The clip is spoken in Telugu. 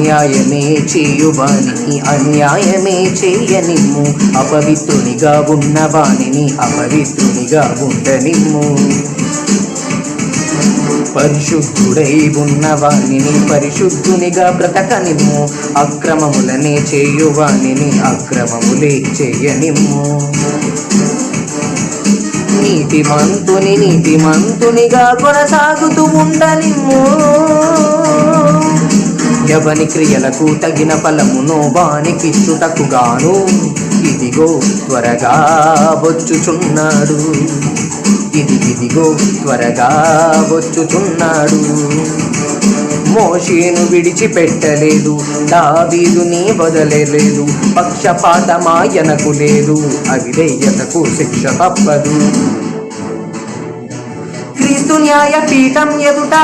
అన్యాయమే చేయువానిని అన్యాయమే చేయనిమ్ము, అపవిత్రునిగా ఉన్న వానిని అపవిత్రునిగా ఉండనిమ్ము. పరిశుద్ధుడై ఉన్న వానిని పరిశుద్ధునిగా బ్రతకనిమ్ము, అక్రమములనే చేయువానిని అక్రమములే చేయనిమ్ము. నీతిమంతుని నీతిమంతునిగా కొనసాగుతూ ఉండనిమ్ము, ఎవని క్రియలకు తగిన ఫలమును వానికిచ్చుటకు గాను ఇదిగో త్వరగా వచ్చుచున్నాడు, ఇదిగో త్వరగా వచ్చుచున్నాడు. మోషేను విడిచిపెట్టలేదు, దావీదుని వదలలేదు, పక్షపాతమాయనకు లేదు, అవిధేయతకు శిక్ష తప్పదు. క్రీస్తు న్యాయ పీఠం ఎదుట